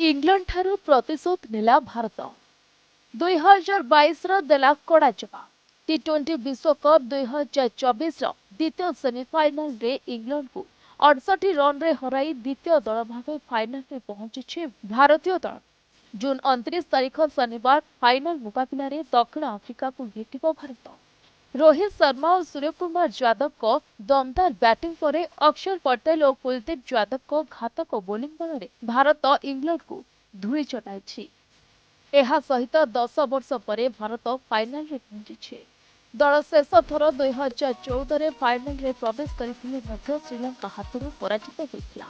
England ठारू प्रतिशोध नेला भारत 2022 देला कड़ा जवाब टी20 विश्वकप 2024 द्वितीय सेमिफाइनाल रे इंग्लैंड को 68 रन रे हराई द्वितीय दल भाव फाइनाल में पहुंची भारतीय दल। जून 29 तारीख शनिवार फाइनाल मुकाबला रे दक्षिण आफ्रिका को भेटिबो भारत। रोहित शर्मा और सूर्यकुमार यादव को दमदार बैटिंग पर अक्षर पटेल और कुलदीप यादव को घातक बोलिंग बल भारत इंग्लैंड को धूଳି चटाई। ଏହା ସହିତ 10 ବର୍ଷ ପରେ ଭାରତ ଫାଇନାଲରେ ପହଞ୍ଚିଛି। ଦଳ ଶେଷ ଥର 2014ରେ ଫାଇନାଲରେ ପ୍ରବେଶ କରିଥିଲେ ମଧ୍ୟ ଶ୍ରୀଲଙ୍କା ହାତରୁ ପରାଜିତ ହୋଇଥିଲା।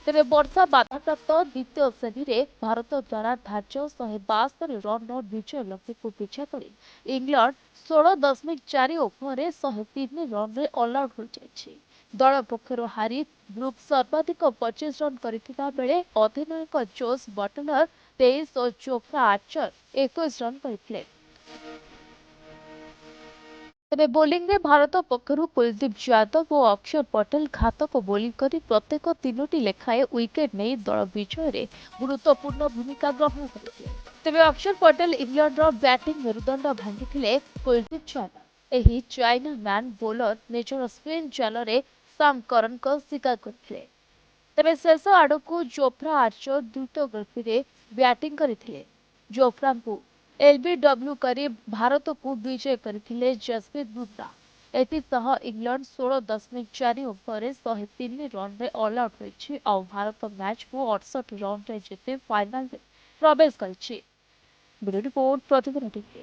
ତେବେ ବର୍ଷା ବାଧାପ୍ରାପ୍ତ ଦ୍ୱିତୀୟ ସେମିରେ ଭାରତ ଦ୍ୱାରା ଧାର୍ଯ୍ୟ 172 ରନ୍ର ବିଜୟ ଲକ୍ଷ୍ୟକୁ ପିଛା କରି ଇଂଲଣ୍ଡ 16.4 ଓଭରରେ 103 ରନ୍ରେ ଅଲଆଉଟ୍ ହୋଇଯାଇଛି। ଦଳ ପକ୍ଷରୁ ହାରି ଗ୍ରୁପ୍ ସର୍ବାଧିକ 25 ରନ୍ କରିଥିବା ବେଳେ ଅଧିନାୟକ ଜୋସ୍ ବଟଲର 23 और जोफ्रा आर्चर 21 रन करथिले। तेबे बोलिंग रे भारत पक्षरु कुलदीप यादव और अक्षर पटेल घातक बोलिंग करी प्रत्येक 3टी लेखाए विकेट नहीं दल विजय रे गुरुत्वपूर्ण भूमिका ग्रहण करथिले। तेबे अक्षर पटेल इंग्लैंड रो बैटिंग मेरुदंड भांगिथिले कुलदीप यादव एही चाइना मैन बोलर निजर स्पिन जाल रे साम करन को शिकार करथिले। तेबे शेष आड़क जोफ्रा आर्चर द्रुत गति बैटिंग करथिले। जोफ्रा को एलबीडब्ल्यू करी भारत को विजय करथिले जसप्रीत बुमराह। एथिसह इंग्लैंड 16.4 ओवर 103 रन रे ऑल आउट होइछि और भारत मैच को 68 रन रे जीते फाइनल में प्रवेश करिछि। वीडियो रिपोर्ट प्रतिदिन टीवी।